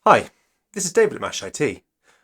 Hi, this is David at Mash IT,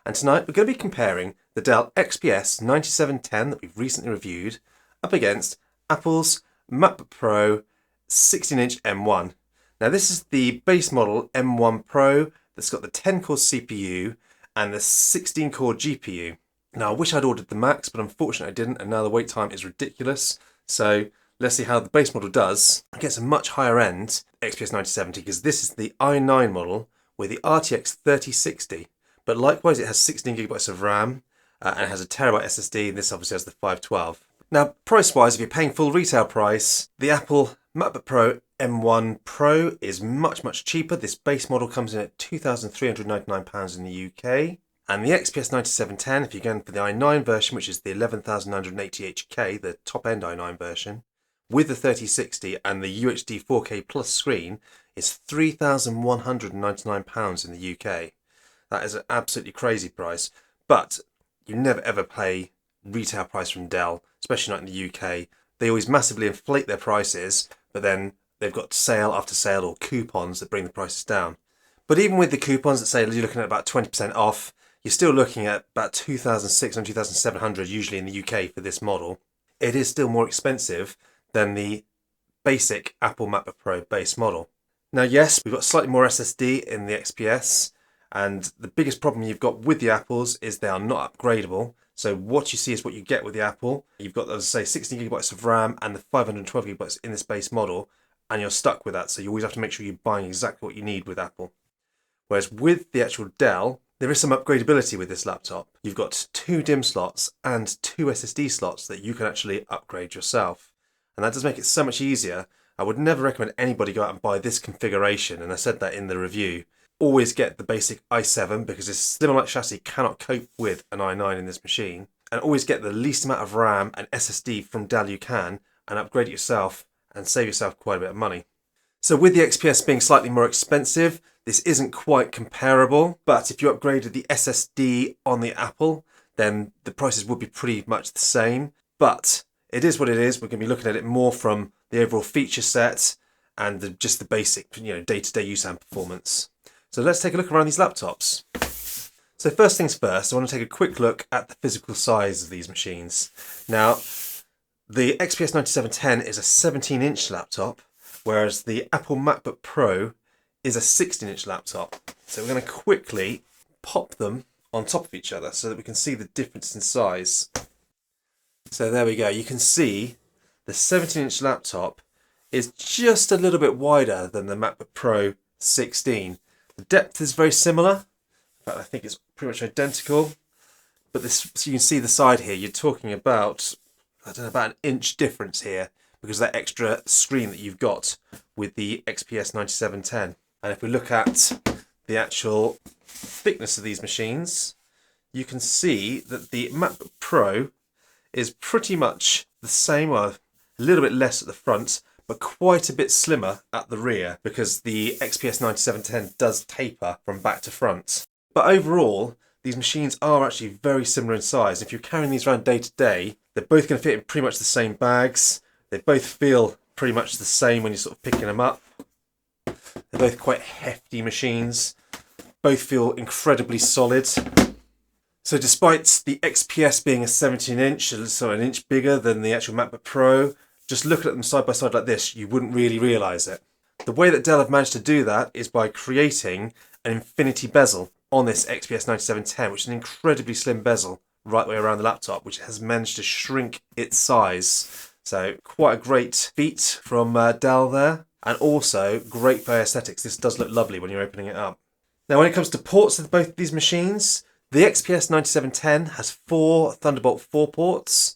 and tonight we're going to be comparing the Dell XPS 9710 that we've recently reviewed up against Apple's MacBook Pro 16-inch M1. Now this is the base model M1 Pro that's got the 10-core CPU and the 16-core GPU. Now I wish I'd ordered the Max, but unfortunately I didn't, and now the wait time is ridiculous. So let's see how the base model does against a much higher end XPS 9070, because this is the i9 model with the RTX 3060, but likewise it has 16GB of RAM and it has a terabyte SSD, and this obviously has the 512. Now price-wise, if you're paying full retail price, the Apple MacBook Pro M1 Pro is much cheaper. This base model comes in at £2,399 in the UK. And the XPS 9710, if you're going for the i9 version, which is the 11,980HK, the top-end i9 version, with the 3060 and the UHD 4K Plus screen, is £3,199 in the UK. That is an absolutely crazy price, but you never ever pay retail price from Dell, especially not in the UK. They always massively inflate their prices, but then they've got sale after sale or coupons that bring the prices down. But even with the coupons that say you're looking at about 20% off, you're still looking at about £2,600, £2,700 usually in the UK for this model. It is still more expensive than the basic Apple MacBook Pro base model. Now yes, we've got slightly more SSD in the XPS, and the biggest problem you've got with the Apples is they are not upgradable. So what you see is what you get with the Apple. You've got, as I say, 16GB of RAM and the 512GB in this base model, and you're stuck with that. So you always have to make sure you're buying exactly what you need with Apple. Whereas with the actual Dell, there is some upgradability with this laptop. You've got 2 DIMM slots and 2 SSD slots that you can actually upgrade yourself. And that does make it so much easier. I would never recommend anybody go out and buy this configuration, and I said that in the review. Always get the basic i7 because this slim chassis cannot cope with an i9 in this machine. And always get the least amount of RAM and SSD from Dell you can, and upgrade it yourself and save yourself quite a bit of money. So with the XPS being slightly more expensive, this isn't quite comparable, but if you upgraded the SSD on the Apple, then the prices would be pretty much the same. But it is what it is. We're going to be looking at it more from the overall feature set and just the basic, day-to-day use and performance. So let's take a look around these laptops. So first things first, I want to take a quick look at the physical size of these machines. Now, the XPS 9710 is a 17-inch laptop, whereas the Apple MacBook Pro is a 16-inch laptop. So we're going to quickly pop them on top of each other so that we can see the difference in size. So there we go. You can see the 17-inch laptop is just a little bit wider than the MacBook Pro 16. The depth is very similar. In fact, I think it's pretty much identical. But this, so you can see the side here, you're talking about, about an inch difference here because of that extra screen that you've got with the XPS 9710. And if we look at the actual thickness of these machines, you can see that the MacBook Pro is pretty much the same, or a little bit less at the front, but quite a bit slimmer at the rear because the XPS 9710 does taper from back to front. But overall, these machines are actually very similar in size. If you're carrying these around day to day, they're both going to fit in pretty much the same bags. They both feel pretty much the same when you're sort of picking them up. They're both quite hefty machines. Both feel incredibly solid. So despite the XPS being a 17-inch, so an inch bigger than the actual MacBook Pro, just looking at them side by side like this, you wouldn't really realise it. The way that Dell have managed to do that is by creating an infinity bezel on this XPS 9710, which is an incredibly slim bezel right the way around the laptop, which has managed to shrink its size. So quite a great feat from Dell there, and also great for aesthetics. This does look lovely when you're opening it up. Now when it comes to ports of both of these machines, the XPS 9710 has 4 Thunderbolt 4 ports,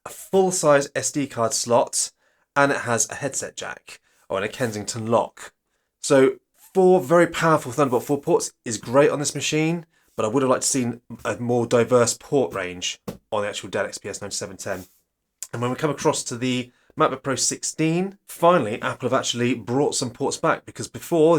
a full-size SD card slot, and it has a headset jack, or a Kensington lock. So 4 very powerful Thunderbolt 4 ports is great on this machine, but I would have liked to see a more diverse port range on the actual Dell XPS 9710. And when we come across to the MacBook Pro 16, finally Apple have actually brought some ports back, because before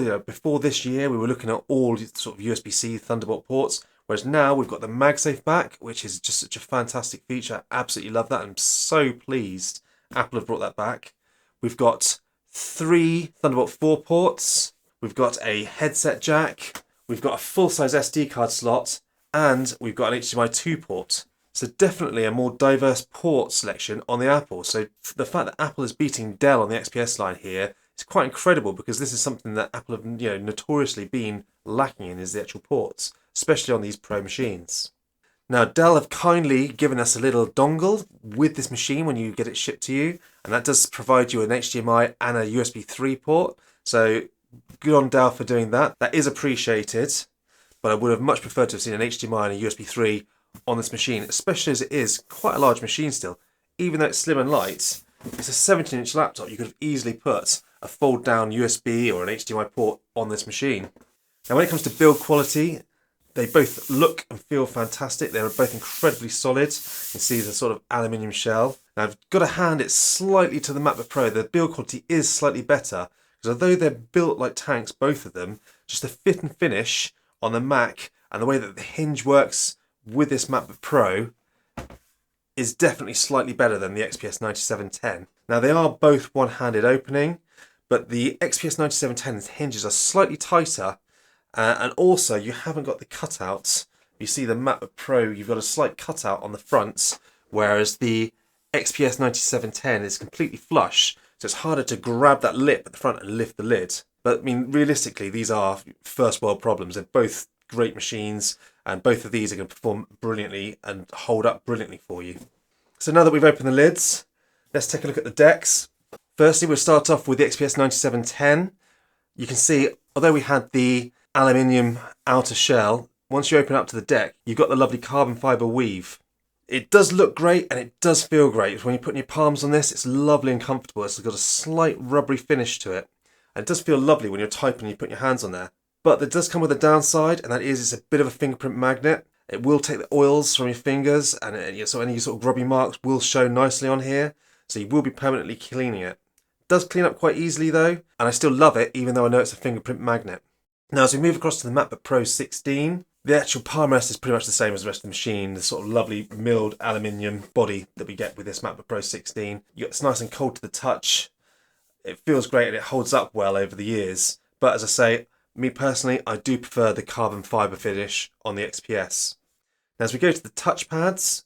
this year we were looking at all sort of USB-C Thunderbolt ports, whereas now we've got the MagSafe back, which is just such a fantastic feature. I absolutely love that. I'm so pleased Apple have brought that back. We've got 3 Thunderbolt 4 ports. We've got a headset jack. we've got a full-size SD card slot, and we've got an HDMI 2 port. So definitely a more diverse port selection on the Apple. So the fact that Apple is beating Dell on the XPS line here is quite incredible, because this is something that Apple have notoriously been lacking in, is the actual ports, especially on these Pro machines. Now, Dell have kindly given us a little dongle with this machine when you get it shipped to you, and that does provide you an HDMI and a USB 3 port. So good on Dell for doing that. That is appreciated, but I would have much preferred to have seen an HDMI and a USB 3 on this machine, especially as it is quite a large machine still. Even though it's slim and light, it's a 17-inch laptop. You could have easily put a fold-down USB or an HDMI port on this machine. Now, when it comes to build quality, they both look and feel fantastic. They're both incredibly solid. You can see the sort of aluminium shell. Now, I've got to hand it slightly to the MacBook Pro. The build quality is slightly better, because although they're built like tanks, both of them, just the fit and finish on the Mac and the way that the hinge works with this MacBook Pro is definitely slightly better than the XPS 9710. Now, they are both one-handed opening, but the XPS 9710's hinges are slightly tighter. And also, you haven't got the cutouts. You see the MacBook Pro, you've got a slight cutout on the front, whereas the XPS 9710 is completely flush, so it's harder to grab that lip at the front and lift the lid. But I mean, realistically, these are first world problems. They're both great machines, and both of these are going to perform brilliantly and hold up brilliantly for you. So now that we've opened the lids, let's take a look at the decks. Firstly, we'll start off with the XPS 9710. You can see, although we had the aluminium outer shell, once you open up to the deck, you've got the lovely carbon fibre weave. It does look great and it does feel great. When you're putting your palms on this, it's lovely and comfortable. It's got a slight rubbery finish to it. And it does feel lovely when you're typing and you put your hands on there. But it does come with a downside, and that is it's a bit of a fingerprint magnet. It will take the oils from your fingers, and so any sort of grubby marks will show nicely on here. So you will be permanently cleaning it. It does clean up quite easily though, and I still love it even though I know it's a fingerprint magnet. Now, as we move across to the MacBook Pro 16, the actual palm rest is pretty much the same as the rest of the machine. The sort of lovely milled aluminium body that we get with this MacBook Pro 16. It's nice and cold to the touch. It feels great and it holds up well over the years. But as I say, me personally, I do prefer the carbon fibre finish on the XPS. Now, as we go to the touchpads,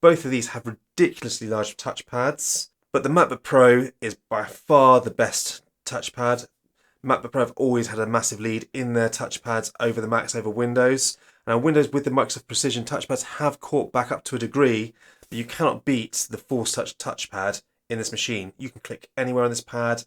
both of these have ridiculously large touchpads, but the MacBook Pro is by far the best touchpad. MacBook Pro have always had a massive lead in their touchpads over the Macs, over Windows. Now, Windows with the Microsoft Precision touchpads have caught back up to a degree, but you cannot beat the Force Touch touchpad in this machine. You can click anywhere on this pad.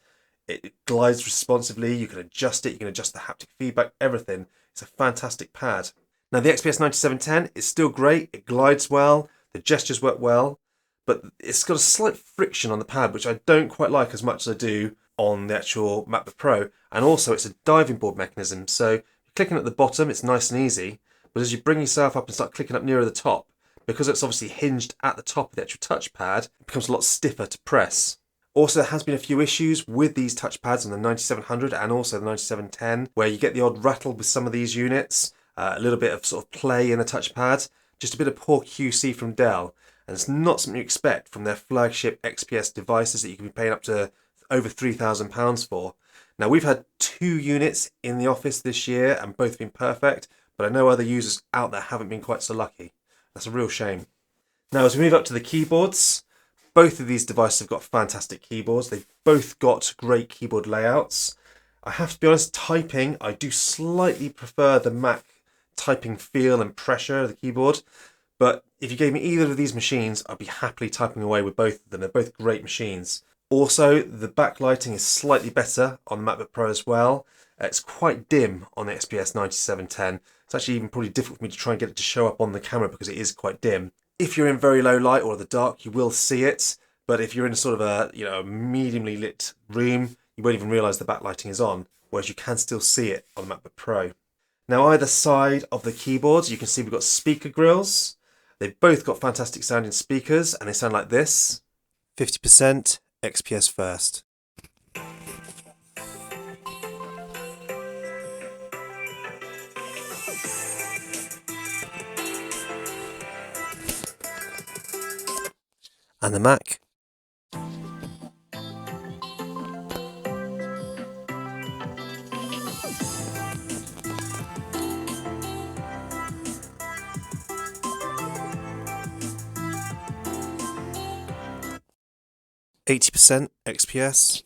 It glides responsively. You can adjust it. You can adjust the haptic feedback, everything. It's a fantastic pad. Now, the XPS 9710 is still great. It glides well. The gestures work well, but it's got a slight friction on the pad, which I don't quite like as much as I do on the actual MacBook Pro. And also, it's a diving board mechanism. So you're clicking at the bottom, it's nice and easy. But as you bring yourself up and start clicking up nearer the top, because it's obviously hinged at the top of the actual touchpad, it becomes a lot stiffer to press. Also, there has been a few issues with these touchpads on the 9700 and also the 9710, where you get the odd rattle with some of these units, a little bit of sort of play in the touchpad, just a bit of poor QC from Dell. And it's not something you expect from their flagship XPS devices that you can be paying up to over £3,000 for. Now, we've had 2 units in the office this year and both been perfect, but I know other users out there haven't been quite so lucky. That's a real shame. Now, as we move up to the keyboards, both of these devices have got fantastic keyboards. They've both got great keyboard layouts. I have to be honest, typing, I do slightly prefer the Mac typing feel and pressure of the keyboard, but if you gave me either of these machines, I'd be happily typing away with both of them. They're both great machines. Also, the backlighting is slightly better on the MacBook Pro as well. It's quite dim on the XPS 9710. It's actually even probably difficult for me to try and get it to show up on the camera because it is quite dim. If you're in very low light or the dark, you will see it. But if you're in a sort of a mediumly lit room, you won't even realise the backlighting is on, whereas you can still see it on the MacBook Pro. Now, either side of the keyboards, you can see we've got speaker grills. They've both got fantastic sounding speakers, and they sound like this. 50%. XPS first. And the Mac. 80% XPS.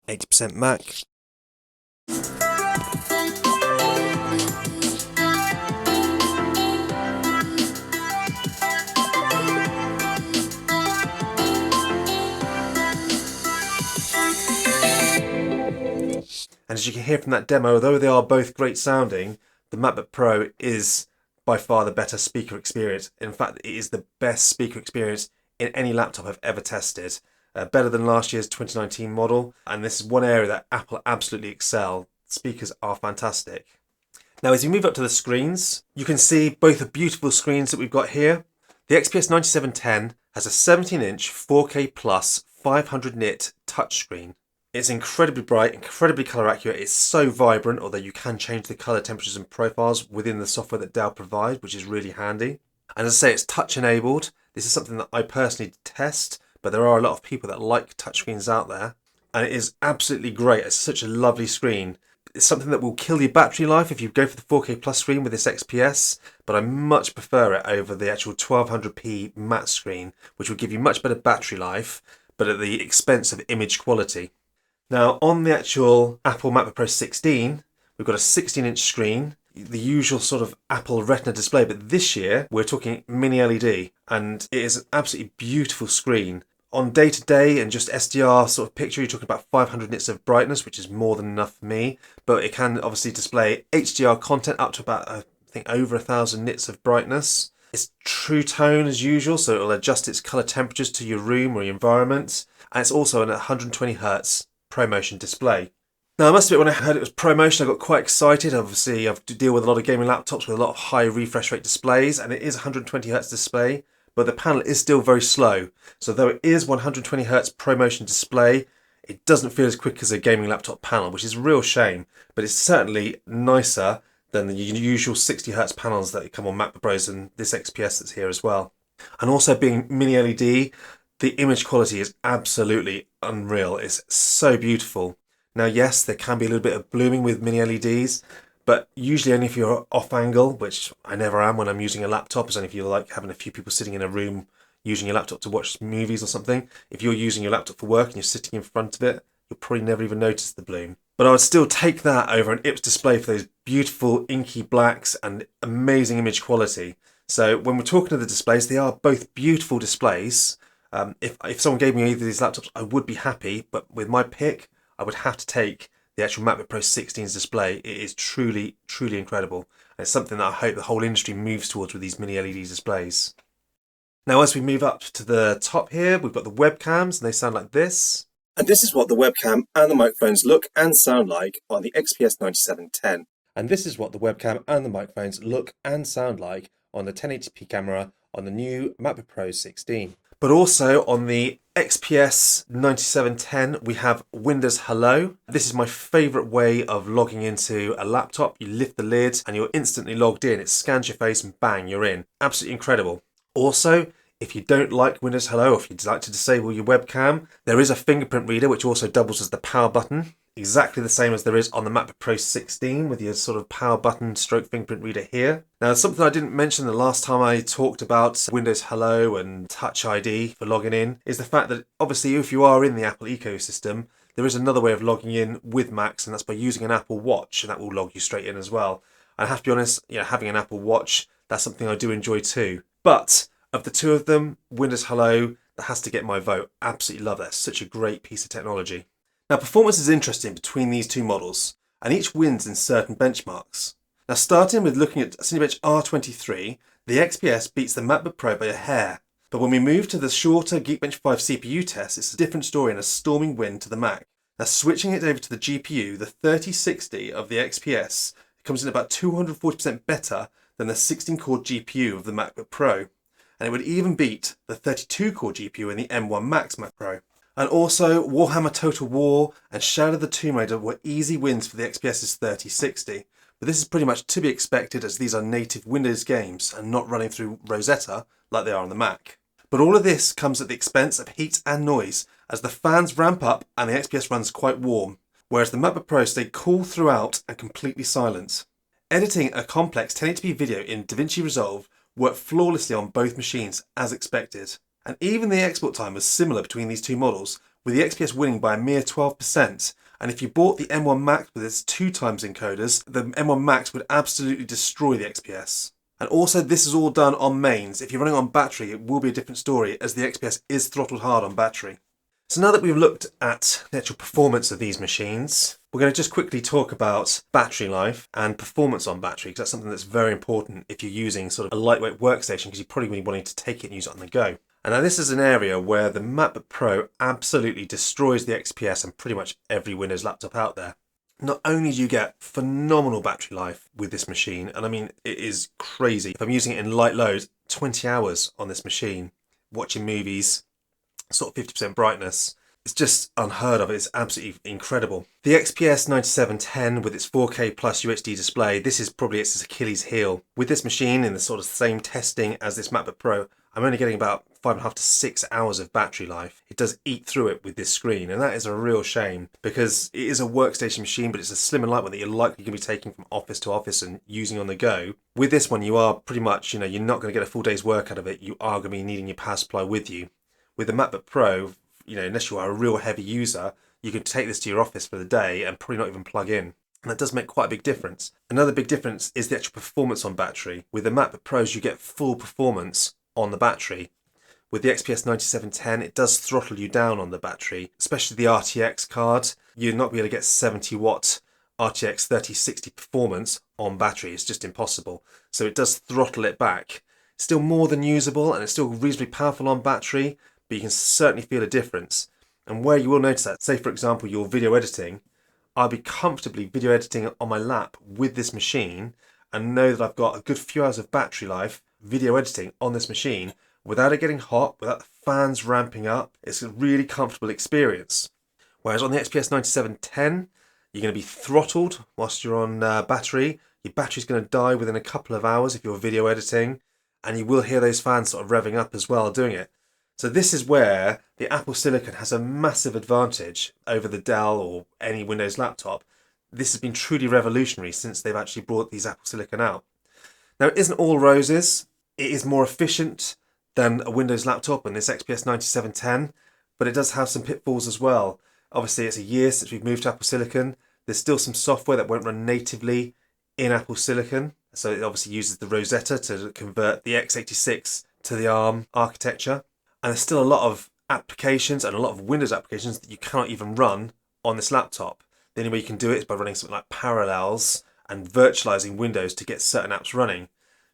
%80 Mac. And as you can hear from that demo, though they are both great sounding, the MacBook Pro is by far the better speaker experience. In fact, it is the best speaker experience in any laptop I've ever tested. Better than last year's 2019 model. And this is one area that Apple absolutely excel. Speakers are fantastic. Now, as you move up to the screens, you can see both the beautiful screens that we've got here. The XPS 9710 has a 17-inch 4K plus 500 nit touchscreen. It's incredibly bright, incredibly colour accurate. It's so vibrant, although you can change the colour temperatures and profiles within the software that Dell provide, which is really handy. And as I say, it's touch enabled. This is something that I personally test, but there are a lot of people that like touchscreens out there. And it is absolutely great. It's such a lovely screen. It's something that will kill your battery life if you go for the 4K plus screen with this XPS, but I much prefer it over the actual 1200p matte screen, which will give you much better battery life, but at the expense of image quality. Now, on the actual Apple MacBook Pro 16, we've got a 16-inch screen, the usual sort of Apple Retina display, but this year we're talking mini LED, and it is an absolutely beautiful screen. On day-to-day and just SDR sort of picture, you're talking about 500 nits of brightness, which is more than enough for me, but it can obviously display HDR content up to about, I think, over 1,000 nits of brightness. It's true tone as usual, so it'll adjust its colour temperatures to your room or your environment, and it's also an 120Hz ProMotion display. Now, I must admit, when I heard it was ProMotion, I got quite excited. Obviously, I have to deal with a lot of gaming laptops with a lot of high refresh rate displays, and it is a 120Hz display, but the panel is still very slow. So though it is 120Hz ProMotion display, it doesn't feel as quick as a gaming laptop panel, which is a real shame, but it's certainly nicer than the usual 60Hz panels that come on MacBook Pros and this XPS that's here as well. And also being mini LED, the image quality is absolutely unreal. It's so beautiful. Now, yes, there can be a little bit of blooming with mini LEDs, but usually only if you're off angle, which I never am when I'm using a laptop. It's only if you like having a few people sitting in a room using your laptop to watch movies or something. If you're using your laptop for work and you're sitting in front of it, you'll probably never even notice the bloom. But I would still take that over an IPS display for those beautiful inky blacks and amazing image quality. So when we're talking to the displays, they are both beautiful displays. If someone gave me either of these laptops, I would be happy, but with my pick, I would have to take the actual MacBook Pro 16's display. It is truly, truly incredible. And it's something that I hope the whole industry moves towards with these mini LED displays. Now, as we move up to the top here, we've got the webcams, and they sound like this. And this is what the webcam and the microphones look and sound like on the XPS 9710. And this is what the webcam and the microphones look and sound like on the 1080p camera on the new MacBook Pro 16. But also on the XPS 9710, we have Windows Hello. This is my favourite way of logging into a laptop. You lift the lid and you're instantly logged in. It scans your face and bang, you're in. Absolutely incredible. Also, if you don't like Windows Hello, or if you'd like to disable your webcam, there is a fingerprint reader which also doubles as the power button. Exactly the same as there is on the MacBook Pro 16 with your sort of power button stroke fingerprint reader here. Now, something I didn't mention the last time I talked about Windows Hello and Touch ID for logging in is the fact that obviously if you are in the Apple ecosystem, there is another way of logging in with Macs, and that's by using an Apple Watch, and that will log you straight in as well. I have to be honest, having an Apple Watch, that's something I do enjoy too. But of the two of them, Windows Hello, that has to get my vote. Absolutely love that. It's such a great piece of technology. Now, performance is interesting between these two models, and each wins in certain benchmarks. Now, starting with looking at Cinebench R23, the XPS beats the MacBook Pro by a hair. But when we move to the shorter Geekbench 5 CPU test, it's a different story and a storming win to the Mac. Now, switching it over to the GPU, the 3060 of the XPS comes in about 240% better than the 16-core GPU of the MacBook Pro. And it would even beat the 32-core GPU in the M1 Max Mac Pro. And also, Warhammer Total War and Shadow of the Tomb Raider were easy wins for the XPS's 3060. But this is pretty much to be expected, as these are native Windows games and not running through Rosetta like they are on the Mac. But all of this comes at the expense of heat and noise, as the fans ramp up and the XPS runs quite warm. whereas the MacBook Pro stayed cool throughout and completely silent. Editing a complex 1080p video in DaVinci Resolve worked flawlessly on both machines as expected. And even the export time was similar between these two models, with the XPS winning by a mere 12%. And if you bought the M1 Max with its 2x encoders, the M1 Max would absolutely destroy the XPS. And also, this is all done on mains. If you're running on battery, it will be a different story, as the XPS is throttled hard on battery. So now that we've looked at the actual performance of these machines, we're going to just quickly talk about battery life and performance on battery, because that's something that's very important if you're using sort of a lightweight workstation, because you're probably going to be wanting to take it and use it on the go. And now this is an area where the MacBook Pro absolutely destroys the XPS and pretty much every Windows laptop out there. Not only do you get phenomenal battery life with this machine, and I mean, it is crazy. If I'm using it in light load, 20 hours on this machine, watching movies, sort of 50% brightness, it's just unheard of. It's absolutely incredible. The XPS 9710 with its 4K plus UHD display, this is probably its Achilles heel. With this machine in the sort of same testing as this MacBook Pro, I'm only getting about 5.5 to 6 hours of battery life. It does eat through it with this screen, and that is a real shame because it is a workstation machine, but it's a slim and light one that you're likely going to be taking from office to office and using on the go. With this one, you are pretty much, you're not going to get a full day's work out of it. You are going to be needing your power supply with you. With the MacBook Pro, unless you are a real heavy user, you can take this to your office for the day and probably not even plug in. And that does make quite a big difference. Another big difference is the actual performance on battery. With the MacBook Pros, you get full performance on the battery. With the XPS 9710, it does throttle you down on the battery, especially the RTX card. You're not going to get 70 watt RTX 3060 performance on battery. It's just impossible. So it does throttle it back. Still more than usable, and it's still reasonably powerful on battery, but you can certainly feel a difference. And where you will notice that, say for example, your video editing, I'll be comfortably video editing on my lap with this machine and know that I've got a good few hours of battery life video editing on this machine without it getting hot, without the fans ramping up. It's a really comfortable experience. Whereas on the XPS 9710, you're going to be throttled whilst you're on battery. Your battery's going to die within a couple of hours if you're video editing, and you will hear those fans sort of revving up as well doing it. So this is where the Apple Silicon has a massive advantage over the Dell or any Windows laptop. This has been truly revolutionary since they've actually brought these Apple Silicon out. Now, it isn't all roses. It is more efficient than a Windows laptop and this XPS 9710, but it does have some pitfalls as well. Obviously, it's a year since we've moved to Apple Silicon. There's still some software that won't run natively in Apple Silicon. So it obviously uses the Rosetta to convert the x86 to the ARM architecture. And there's still a lot of applications and a lot of Windows applications that you can't even run on this laptop. The only way you can do it is by running something like Parallels and virtualizing Windows to get certain apps running.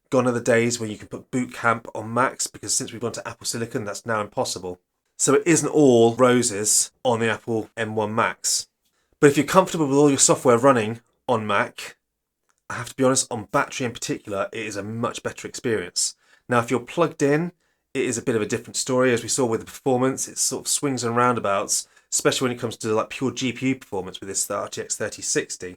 Gone are the days when you can put Boot Camp on Macs, because since we've gone to Apple Silicon, that's now impossible. So it isn't all roses on the Apple M1 Max. But if you're comfortable with all your software running on Mac, I have to be honest, on battery in particular, it is a much better experience. Now, if you're plugged in, it is a bit of a different story. As we saw with the performance, it sort of swings and roundabouts, especially when it comes to like pure GPU performance with this RTX 3060.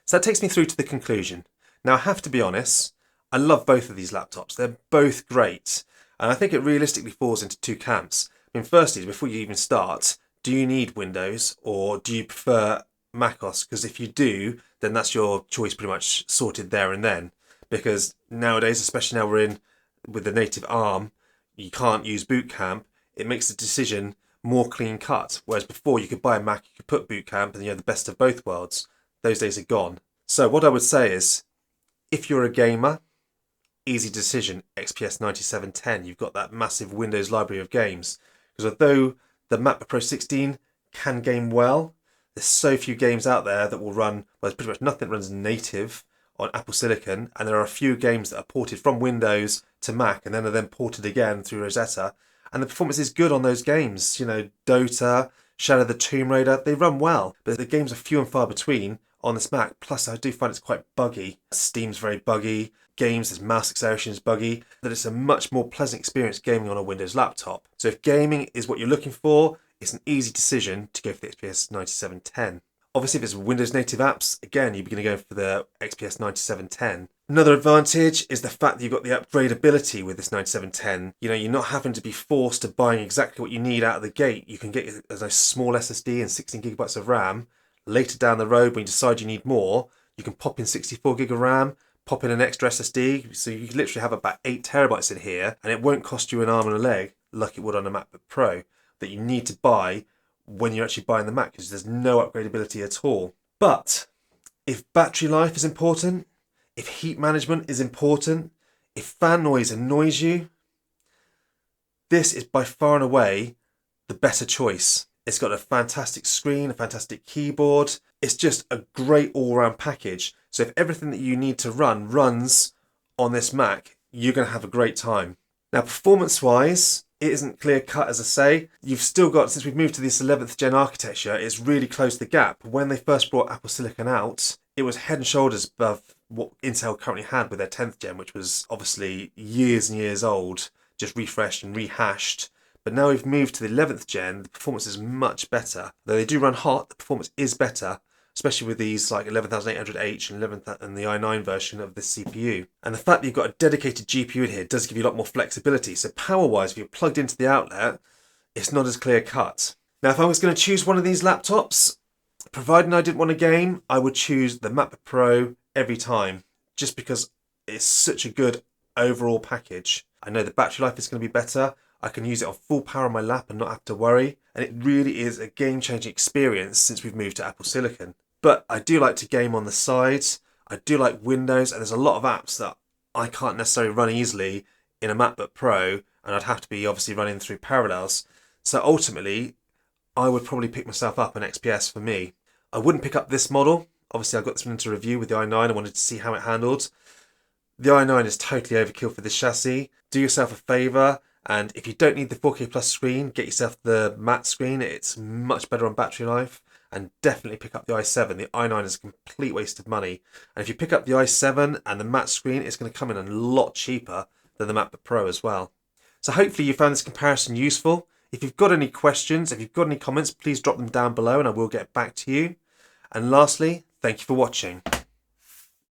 So that takes me through to the conclusion. Now, I have to be honest, I love both of these laptops. They're both great. And I think it realistically falls into two camps. I mean, firstly, before you even start, do you need Windows or do you prefer macOS? Because if you do, then that's your choice pretty much sorted there and then. Because nowadays, especially now we're in with the native ARM, you can't use Boot Camp. It makes the decision more clean cut. Whereas before, you could buy a Mac, you could put Boot Camp, and you have the best of both worlds. Those days are gone. So what I would say is, if you're a gamer, easy decision, XPS 9710. You've got that massive Windows library of games. Because although the MacBook Pro 16 can game well, there's so few games out there that will run, well, there's pretty much nothing that runs native on Apple Silicon, and there are a few games that are ported from Windows to Mac and then are then ported again through Rosetta, and the performance is good on those games. Dota, Shadow the Tomb Raider, they run well, but the games are few and far between on this Mac. Plus, I do find it's quite buggy. Steam's very buggy. Games, there's mouse acceleration is buggy. That it's a much more pleasant experience gaming on a Windows laptop. So if gaming is what you're looking for, it's an easy decision to go for the XPS 9710. Obviously, if it's Windows native apps, again, you're going to go for the XPS 9710. Another advantage is the fact that you've got the upgradability with this 9710. You're not having to be forced to buying exactly what you need out of the gate. You can get a nice small SSD and 16 gigabytes of RAM, later down the road when you decide you need more, you can pop in 64 gig of RAM, pop in an extra SSD, so you can literally have about 8 terabytes in here, and it won't cost you an arm and a leg like it would on a MacBook Pro that you need to buy when you're actually buying the Mac, because there's no upgradability at all. But if battery life is important, if heat management is important, if fan noise annoys you, this is by far and away the better choice. It's got a fantastic screen, a fantastic keyboard. It's just a great all-round package. So if everything that you need to run runs on this Mac, you're going to have a great time. Now, performance-wise, it isn't clear-cut, as I say. You've still got, since we've moved to this 11th gen architecture, it's really closed the gap. When they first brought Apple Silicon out, it was head and shoulders above what Intel currently had with their 10th gen, which was obviously years and years old, just refreshed and rehashed. But now we've moved to the 11th gen, the performance is much better. Though they do run hot, the performance is better, especially with these like 11800H and the i9 version of this CPU. And the fact that you've got a dedicated GPU in here does give you a lot more flexibility. So power-wise, if you're plugged into the outlet, it's not as clear-cut. Now, if I was going to choose one of these laptops, providing I didn't want a game, I would choose the MacBook Pro every time, just because it's such a good overall package. I know the battery life is going to be better. I can use it on full power on my lap and not have to worry. And it really is a game-changing experience since we've moved to Apple Silicon. But I do like to game on the sides. I do like Windows, and there's a lot of apps that I can't necessarily run easily in a MacBook Pro, and I'd have to be obviously running through Parallels. So ultimately, I would probably pick myself up an XPS for me. I wouldn't pick up this model. Obviously, I got this one into review with the i9. I wanted to see how it handled. The i9 is totally overkill for this chassis. Do yourself a favour, and if you don't need the 4K plus screen, get yourself the matte screen. It's much better on battery life. And definitely pick up the i7. The i9 is a complete waste of money. And if you pick up the i7 and the matte screen, it's going to come in a lot cheaper than the MacBook Pro as well. So hopefully you found this comparison useful. If you've got any questions, if you've got any comments, please drop them down below and I will get back to you. And lastly, thank you for watching.